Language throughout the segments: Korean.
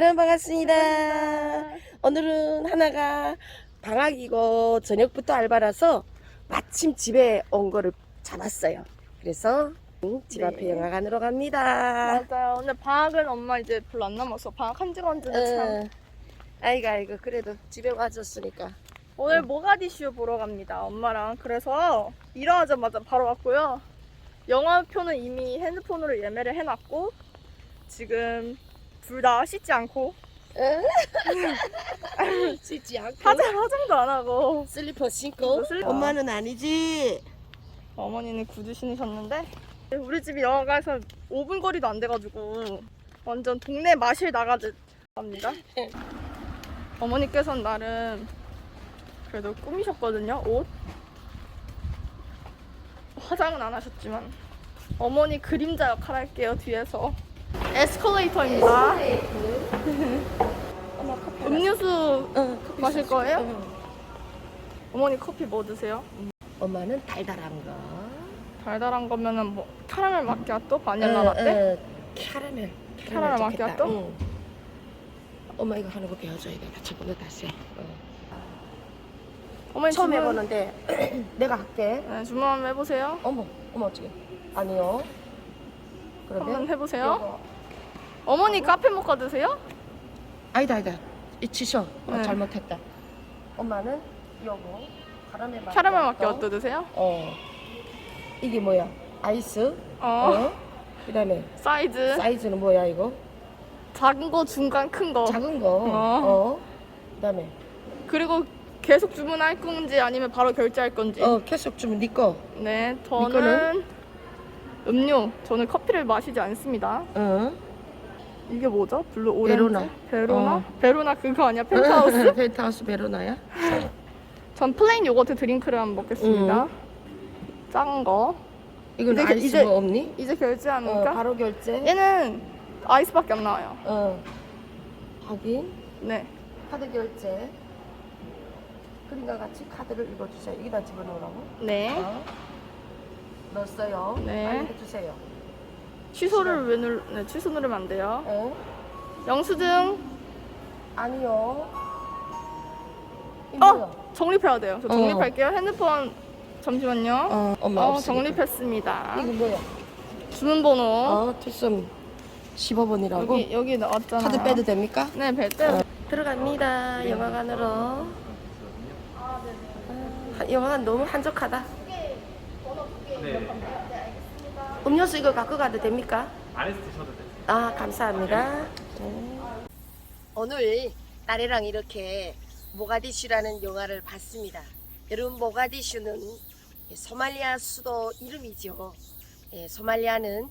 여러분 반갑습니다. 오늘은 하나가 방학이고 저녁부터 알바라서 마침 집에 온 거를 잡았어요. 그래서 집 앞에 네. 영화관으로 갑니다. 맞아요. 근데 방학은 엄마 이제 별로 안 남았어. 방학 한 지가 언제나 참. 아이고 그래도 집에 와줬으니까. 오늘 모가디슈 보러 갑니다. 엄마랑. 그래서 일어나자마자 바로 왔고요. 영화표는 이미 핸드폰으로 예매를 해놨고 지금 둘 다 씻지 않고 씻지 않고 화장도 안 하고 슬리퍼 신고. 엄마는 아니지. 어머니는 구두 신으셨는데 우리 집이 영화관에서 5분 거리도 안 돼가지고 완전 동네 마실 나가듯 합니다. 어머니께서는 나름 그래도 꾸미셨거든요. 옷 화장은 안 하셨지만 어머니 그림자 역할 할게요. 뒤에서 에스컬레이터입니다. 음료수 마실 거예요? 어머니 커피 뭐 드세요? 엄마는 달달한 거. 달달한 거면은 뭐 카라멜 마키아토, 바닐라 라떼? 캐러멜 캐러멜 좋겠다. 마키아토? 응. 엄마 이거 하는 거 배워줘야 돼. 나 저번에 다시 해. 어머니 처음 주문, 해보는데 내가 할게. 네, 주문 한번 해보세요. 어머 어떻게? 아니요. 한번 그러면 해보세요. 요거. 어머니 카페 모카 드세요? 아니다. 이 치셔. 네. 잘못했다. 엄마는 요거 캐러멜 마키아토 드세요? 이게 뭐야? 아이스. 어. 그다음에 사이즈 사이즈는 뭐야 이거? 작은 거, 중간, 큰 거. 작은 거. 그다음에 그리고 계속 주문할 건지 아니면 바로 결제할 건지. 계속 주면 네 거. 네, 거는? 저는 음료. 저는 커피를 마시지 않습니다. 이게 뭐죠? 블루 오렌지? 베로나. 베로나? 베로나 그거 아니야? 펜트하우스? 펜트하우스 베로나야? 전 플레인 요거트 드링크를 한번 먹겠습니다. 작은 거. 이건 이제- 아이스 이제- 뭐 없니? 이제 결제합니까? 바로 결제. 얘는 아이스밖에 안 나와요. 확인. 네. 카드 결제. 그림과 같이 카드를 읽어주세요. 여기다 집어넣으라고? 네. 넣었어요. 네. 빨리 해주세요. 취소를 네, 취소 누르면 안 돼요. 영수증. 아니요. 이거 뭐야? 정립해야 돼요. 저 정립할게요. 핸드폰 잠시만요. 엄마 없으니까. 정립했습니다. 이거 뭐야? 주문번호. 투썸 15번이라고? 여기 나왔잖아요. 카드 빼도 됩니까? 네, 빼도. 들어갑니다. 영화관으로. 영화관 너무 한적하다. 음료수 이거 갖고 가도 됩니까? 안에서 드셔도 돼요. 감사합니다. 오늘 딸이랑 이렇게 모가디슈라는 영화를 봤습니다. 여러분, 모가디슈는 소말리아 수도 이름이죠. 소말리아는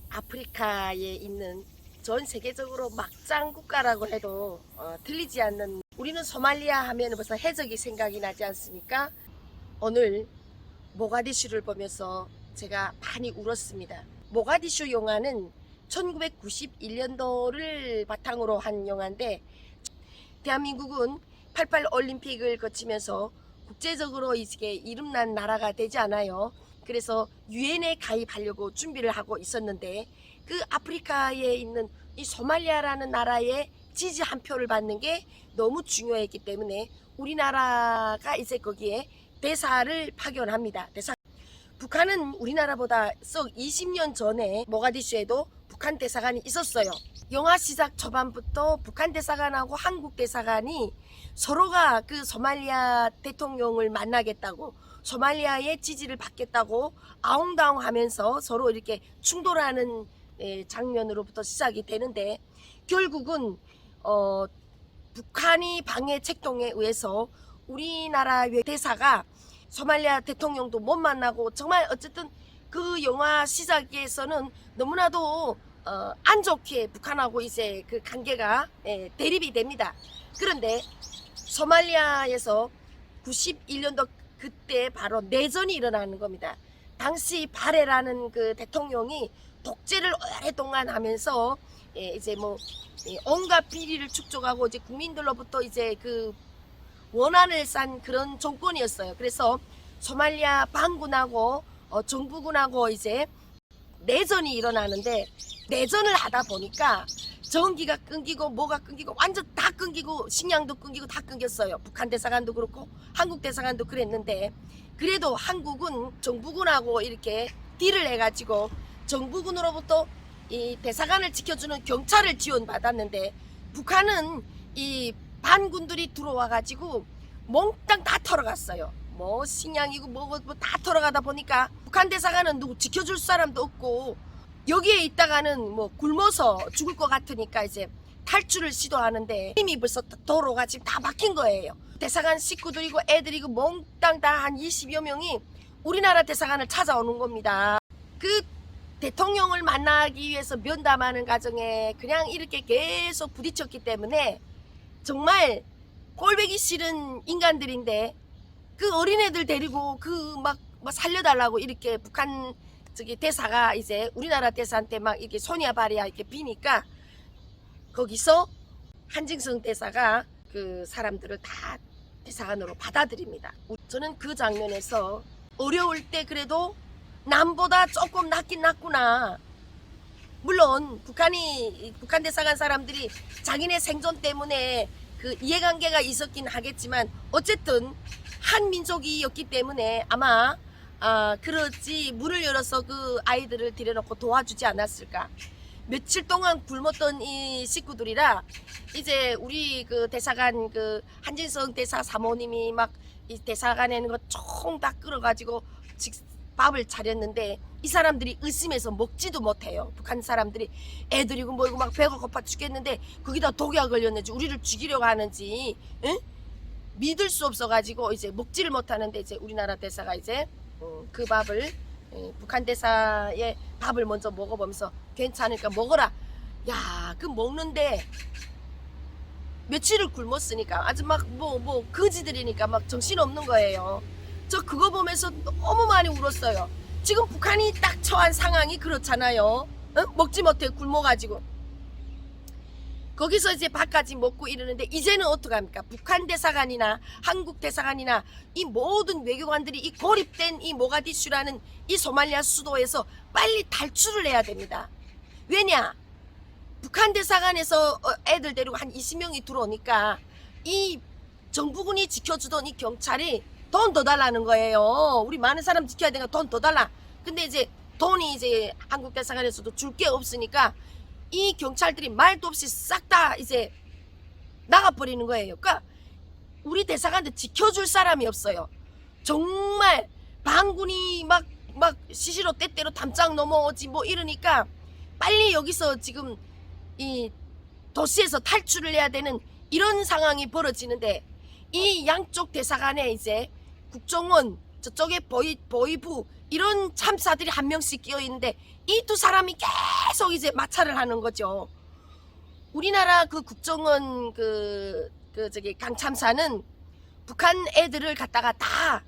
동아프리카에 있는 전 세계적으로 막장 국가라고 해도 틀리지 않는, 우리는 소말리아 하면 벌써 해적이 생각이 나지 않습니까? 오늘 모가디슈를 보면서 제가 많이 울었습니다. 모가디슈 영화는 1991년도를 바탕으로 한 영화인데, 대한민국은 88 올림픽을 거치면서 국제적으로 이게 이름난 나라가 되지 않아요. 그래서 유엔에 가입하려고 준비를 하고 있었는데, 그 아프리카에 있는 이 소말리아라는 나라의 지지 한 표를 받는 게 너무 중요했기 때문에 우리나라가 이제 거기에 대사를 파견합니다. 북한은 우리나라보다 썩 20년 전에 모가디슈에도 북한 대사관이 있었어요. 영화 시작 초반부터 북한 대사관하고 한국 대사관이 서로가 그 소말리아 대통령을 만나겠다고, 소말리아의 지지를 받겠다고 아웅다웅 하면서 서로 이렇게 충돌하는 장면으로부터 시작이 되는데, 결국은 북한이 방해 책동에 의해서 우리나라 대사가 소말리아 대통령도 못 만나고, 정말 어쨌든 그 영화 시작에서는 너무나도 안 좋게 북한하고 이제 그 관계가 대립이 됩니다. 그런데 소말리아에서 91년도 그때 바로 내전이 일어나는 겁니다. 당시 바레라는 그 대통령이 독재를 오랫동안 하면서 이제 뭐 온갖 비리를 축적하고 이제 국민들로부터 이제 그 원한을 싼 그런 정권이었어요. 그래서 소말리아 반군하고 정부군하고 이제 내전이 일어나는데, 내전을 하다 보니까 전기가 끊기고 뭐가 끊기고 완전 다 끊기고 식량도 끊기고 다 끊겼어요. 북한 대사관도 그렇고 한국 대사관도 그랬는데 그래도 한국은 정부군하고 이렇게 딜을 해가지고 정부군으로부터 이 대사관을 지켜주는 경찰을 지원받았는데 북한은 이 반군들이 들어와가지고 몽땅 다 털어갔어요. 뭐 식량이고 뭐고 다 털어가다 보니까 북한 대사관은 누구 지켜줄 사람도 없고 여기에 있다가는 뭐 굶어서 죽을 것 같으니까 이제 탈출을 시도하는데 이미 벌써 도로가 지금 다 막힌 거예요. 대사관 식구들이고 애들이고 몽땅 다 한 20여 명이 우리나라 대사관을 찾아오는 겁니다. 그 대통령을 만나기 위해서 면담하는 과정에 그냥 이렇게 계속 부딪혔기 때문에 정말 꼴보기 싫은 인간들인데 그 어린애들 데리고 그 막 살려달라고 이렇게 북한 저기 대사가 이제 우리나라 대사한테 막 이렇게 손이야 발이야 이렇게 비니까 거기서 한징성 대사가 그 사람들을 다 대사관으로 받아들입니다. 저는 그 장면에서 어려울 때 그래도 남보다 조금 낫긴 낫구나. 물론 북한 대사관 사람들이 자기네 생존 때문에 그 이해관계가 있었긴 하겠지만 어쨌든 한 민족이었기 때문에 아마 그렇지 문을 열어서 그 아이들을 들여놓고 도와주지 않았을까. 며칠 동안 굶었던 이 식구들이라 이제 우리 그 대사관 그 한진성 대사 사모님이 막 이 대사관에 있는 거 총 다 끌어가지고 밥을 차렸는데 이 사람들이 의심해서 먹지도 못해요. 북한 사람들이 애들이고 뭐이고 막 배가 고파 죽겠는데 거기다 독약 걸렸는지 우리를 죽이려고 하는지 응? 믿을 수 없어가지고 이제 먹지를 못하는데 이제 우리나라 대사가 이제 그 밥을 북한 대사의 밥을 먼저 먹어보면서 괜찮으니까 먹어라. 야, 그 먹는데 며칠을 굶었으니까 아주 막 뭐 거지들이니까 막 정신없는 거예요. 저 그거 보면서 너무 많이 울었어요. 지금 북한이 딱 처한 상황이 그렇잖아요. 응? 먹지 못해 굶어가지고 거기서 이제 밥까지 먹고 이러는데 이제는 어떡합니까? 북한 대사관이나 한국 대사관이나 이 모든 외교관들이 이 고립된 이 모가디슈라는 이 소말리아 수도에서 빨리 탈출을 해야 됩니다. 왜냐? 북한 대사관에서 애들 데리고 한 20명이 들어오니까 이 정부군이 지켜주던 이 경찰이 돈 더 달라는 거예요. 우리 많은 사람 지켜야 되니까 돈 더 달라. 근데 이제 돈이 이제 한국 대사관에서도 줄 게 없으니까 이 경찰들이 말도 없이 싹 다 이제 나가버리는 거예요. 그러니까 우리 대사관도 지켜줄 사람이 없어요. 정말 반군이 막 시시로 때때로 담장 넘어오지 뭐 이러니까 빨리 여기서 지금 이 도시에서 탈출을 해야 되는 이런 상황이 벌어지는데 이 양쪽 대사관에 이제 국정원 저쪽에 보위부 이런 참사들이 한 명씩 끼어 있는데 이 두 사람이 계속 이제 마찰을 하는 거죠. 우리나라 그 국정원 저기 강참사는 북한 애들을 갖다가 다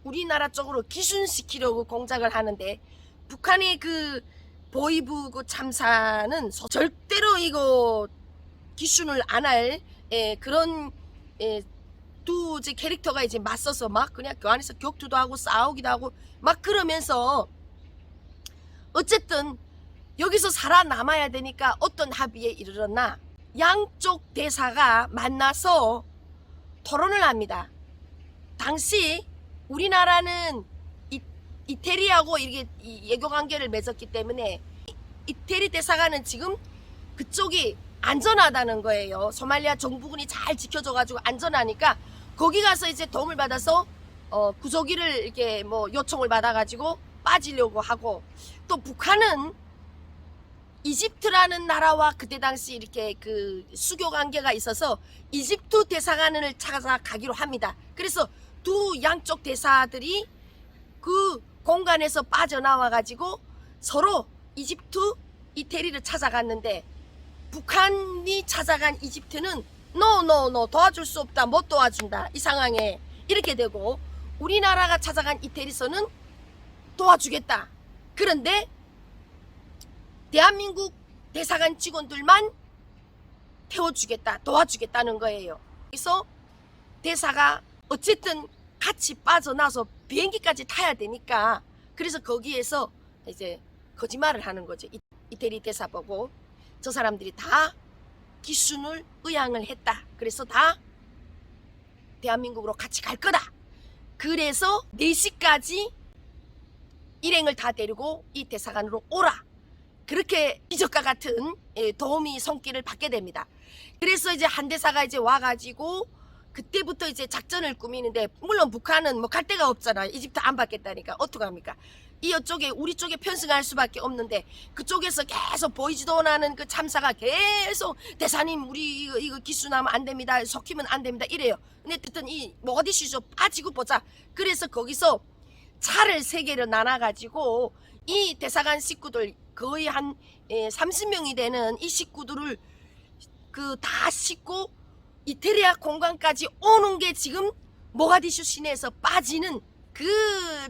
우리나라 쪽으로 기순시키려고 공작을 하는데 북한의 그 보위부 그 참사는 절대로 이거 기순을 안 할 그런 두 이제 캐릭터가 이제 맞서서 막 그냥 그 안에서 격투도 하고 싸우기도 하고 막 그러면서 어쨌든 여기서 살아남아야 되니까 어떤 합의에 이르렀나 양쪽 대사가 만나서 토론을 합니다. 당시 우리나라는 이태리하고 이렇게 외교 관계를 맺었기 때문에 이태리 대사관은 지금 그쪽이 안전하다는 거예요. 소말리아 정부군이 잘 지켜줘가지고 안전하니까 거기 가서 이제 도움을 받아서 구조기를 이렇게 뭐 요청을 받아가지고 빠지려고 하고 또 북한은 이집트라는 나라와 그때 당시 이렇게 그 수교 관계가 있어서 이집트 대사관을 찾아가기로 합니다. 그래서 두 양쪽 대사들이 그 공간에서 빠져나와가지고 서로 이집트, 이태리를 찾아갔는데 북한이 찾아간 이집트는 노 도와줄 수 없다 못 도와준다 이 상황에 이렇게 되고 우리나라가 찾아간 이태리서는 도와주겠다. 그런데 대한민국 대사관 직원들만 태워주겠다 도와주겠다는 거예요. 그래서 대사가 어쨌든 같이 빠져나서 비행기까지 타야 되니까 그래서 거기에서 이제 거짓말을 하는 거죠. 이태리 대사 보고 저 사람들이 다 기순을 의향을 했다. 그래서 다 대한민국으로 같이 갈 거다. 그래서 4시까지 일행을 다 데리고 이 대사관으로 오라. 그렇게 기적과 같은 도움이 손길을 받게 됩니다. 그래서 이제 한 대사가 이제 와가지고 그때부터 이제 작전을 꾸미는데, 물론 북한은 뭐 갈 데가 없잖아. 이집트 안 받겠다니까 어떡합니까? 이쪽에 우리 쪽에 편승할 수밖에 없는데 그쪽에서 계속 보이지도 않는 그 참사가 계속 대사님 우리 이거 기수나면 안 됩니다. 속히면 안 됩니다. 이래요. 근데 어쨌든 이 모가디슈 빠지고 보자. 그래서 거기서 차를 3개로 나눠가지고 이 대사관 식구들 거의 한 30명이 되는 이 식구들을 그 다 싣고 이태리아 공항까지 오는 게 지금 모가디슈 시내에서 빠지는 그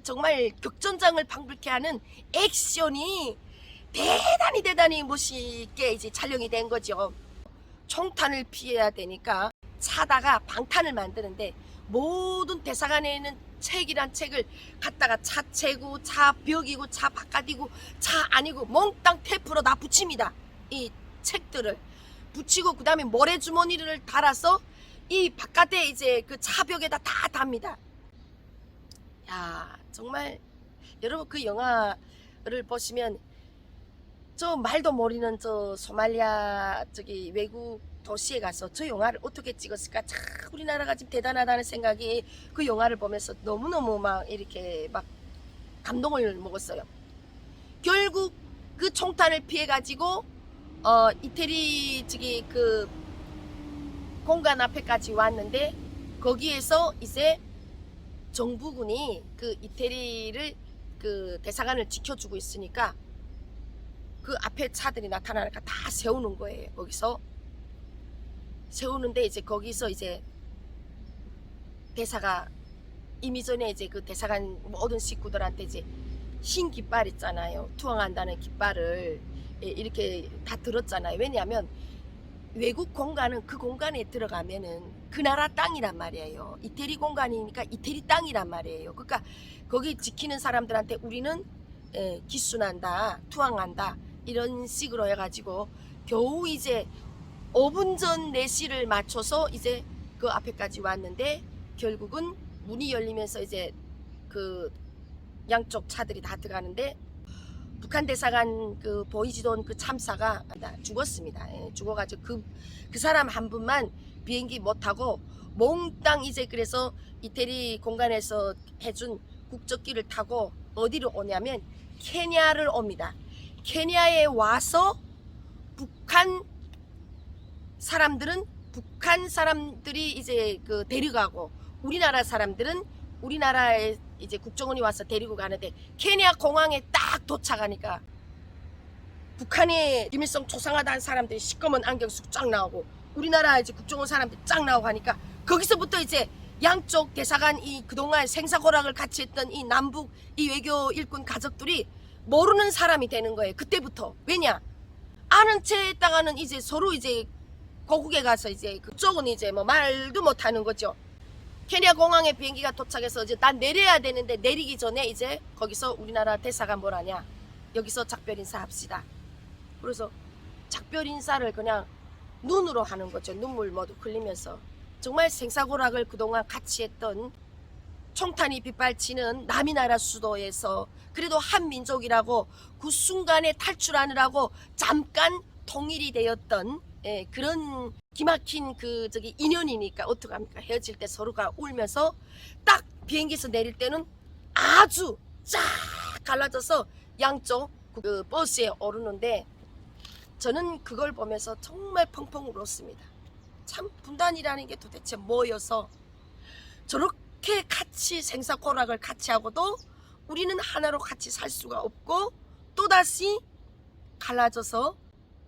정말 격전장을 방불케 하는 액션이 대단히 멋있게 이제 촬영이 된 거죠. 총탄을 피해야 되니까 차다가 방탄을 만드는데 모든 대사관에 있는 책이란 책을 갖다가 차 채고 차 벽이고 차 바깥이고 차 아니고 몽땅 테이프로 다 붙입니다. 이 책들을 붙이고 그 다음에 모래주머니를 달아서 이 바깥에 이제 그 차 벽에다 다 답니다. 야, 정말 여러분 그 영화를 보시면 저 말도 모르는 저 소말리아 저기 외국 도시에 가서 저 영화를 어떻게 찍었을까? 참 우리나라가 지금 대단하다는 생각이 그 영화를 보면서 너무너무 막 이렇게 막 감동을 먹었어요. 결국 그 총탄을 피해 가지고 이태리 저기 그 공간 앞에까지 왔는데 거기에서 이제 정부군이 그 이태리를 그 대사관을 지켜주고 있으니까 그 앞에 차들이 나타나니까 다 세우는 거예요. 거기서 세우는데 이제 거기서 이제 대사가 이미 전에 이제 그 대사관 모든 식구들한테 이제 흰 깃발 있잖아요. 투항한다는 깃발을 이렇게 다 들었잖아요. 왜냐하면 외국 공간은 그 공간에 들어가면은 그 나라 땅이란 말이에요. 이태리 공간이니까 이태리 땅이란 말이에요. 그러니까 거기 지키는 사람들한테 우리는 기순한다, 투항한다 이런 식으로 해가지고 겨우 이제 5분 전 4시를 맞춰서 이제 그 앞에까지 왔는데 결국은 문이 열리면서 이제 그 양쪽 차들이 다 들어가는데 북한 대사관 그 보이지도 않는 그 참사가 죽었습니다. 죽어가지고 그 사람 한 분만 비행기 못 타고 몽땅 이제 그래서 이태리 공간에서 해준 국적기를 타고 어디로 오냐면 케냐를 옵니다. 케냐에 와서 북한 사람들이 이제 그 데려가고 우리나라 사람들은 우리나라에 이제 국정원이 와서 데리고 가는데 케냐 공항에 딱 도착하니까 북한에 김일성 조상하다는 사람들이 시꺼먼 안경 쓰고 쫙 나오고 우리나라 이제 국정원 사람들이 쫙 나오고 하니까 거기서부터 이제 양쪽 대사관 이 그동안 생사고락을 같이 했던 이 남북 이 외교 일꾼 가족들이 모르는 사람이 되는 거예요. 그때부터. 왜냐? 아는 채 했다가는 이제 서로 이제 고국에 가서 이제 그쪽은 이제 뭐 말도 못 하는 거죠. 케냐 공항에 비행기가 도착해서 이제 난 내려야 되는데 내리기 전에 이제 거기서 우리나라 대사가 뭐라냐? 여기서 작별 인사 합시다. 그래서 작별 인사를 그냥 눈으로 하는 거죠. 눈물 모두 흘리면서. 정말 생사고락을 그동안 같이 했던 총탄이 빗발치는 남이 나라 수도에서 그래도 한민족이라고 그 순간에 탈출하느라고 잠깐 통일이 되었던 그런 기막힌 그 저기 인연이니까 어떡합니까? 헤어질 때 서로가 울면서 딱 비행기에서 내릴 때는 아주 쫙 갈라져서 양쪽 그 버스에 오르는데 저는 그걸 보면서 정말 펑펑 울었습니다. 참 분단이라는 게 도대체 뭐여서 저렇게 같이 생사고락을 같이 하고도 우리는 하나로 같이 살 수가 없고 또다시 갈라져서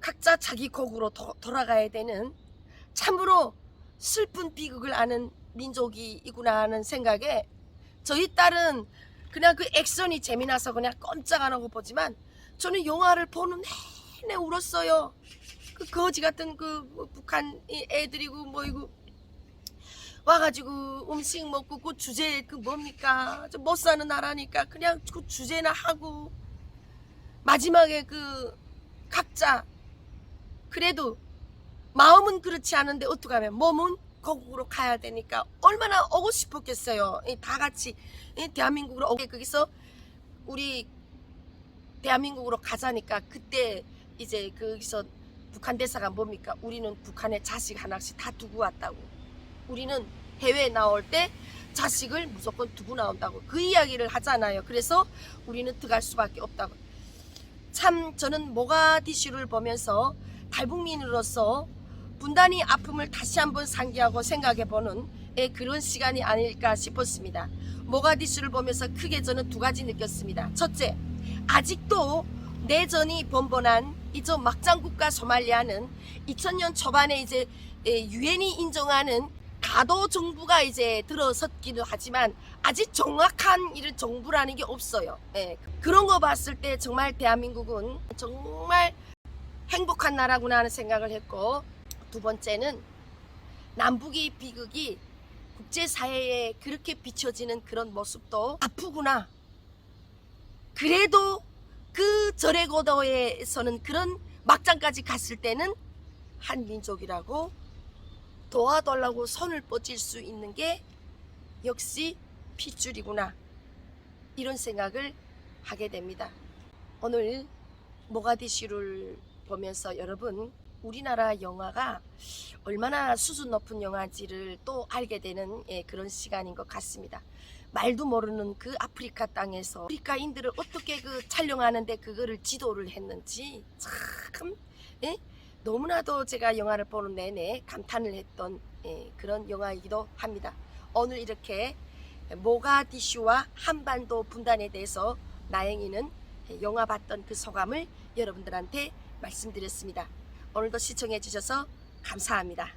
각자 자기 곡으로 돌아가야 되는 참으로 슬픈 비극을 아는 민족이구나 하는 생각에 저희 딸은 그냥 그 액션이 재미나서 그냥 꼼짝 안 하고 보지만 저는 영화를 보는 내내 울었어요. 그 거지 같은 그 북한 애들이고 뭐이고 와가지고 음식 먹고 그 주제 그 뭡니까? 저 못 사는 나라니까 그냥 그 주제나 하고 마지막에 그 각자 그래도 마음은 그렇지 않은데 어떡하면 몸은 거국으로 가야 되니까 얼마나 오고 싶었겠어요. 다 같이 대한민국으로 오게 거기서 우리 대한민국으로 가자니까 그때 이제 거기서 북한 대사가 뭡니까? 우리는 북한에 자식 하나씩 다 두고 왔다고. 우리는 해외에 나올 때 자식을 무조건 두고 나온다고 그 이야기를 하잖아요. 그래서 우리는 들어갈 수밖에 없다고. 참 저는 모가디슈를 보면서 탈북민으로서 분단의 아픔을 다시 한번 상기하고 생각해보는 그런 시간이 아닐까 싶었습니다. 모가디슈를 보면서 크게 저는 두 가지 느꼈습니다. 첫째, 아직도 내전이 번번한 이저 막장국가 소말리아는 2000년 초반에 이제 유엔이 인정하는 가도 정부가 이제 들어섰기도 하지만 아직 정확한 이런 정부라는 게 없어요. 그런 거 봤을 때 정말 대한민국은 정말 행복한 나라구나 하는 생각을 했고, 두 번째는 남북의 비극이 국제사회에 그렇게 비춰지는 그런 모습도 아프구나. 그래도 그 절의 고도에서는 그런 막장까지 갔을 때는 한민족이라고 도와달라고 손을 뻗을 수 있는 게 역시 핏줄이구나, 이런 생각을 하게 됩니다. 오늘 모가디슈를 보면서 여러분 우리나라 영화가 얼마나 수준 높은 영화인지를 또 알게 되는 그런 시간인 것 같습니다. 말도 모르는 그 아프리카 땅에서 아프리카인들을 어떻게 그 촬영하는데 그거를 지도를 했는지 참 너무나도 제가 영화를 보는 내내 감탄을 했던 그런 영화이기도 합니다. 오늘 이렇게 모가디슈와 한반도 분단에 대해서 나영이는 영화 봤던 그 소감을 여러분들한테 말씀드렸습니다. 오늘도 시청해 주셔서 감사합니다.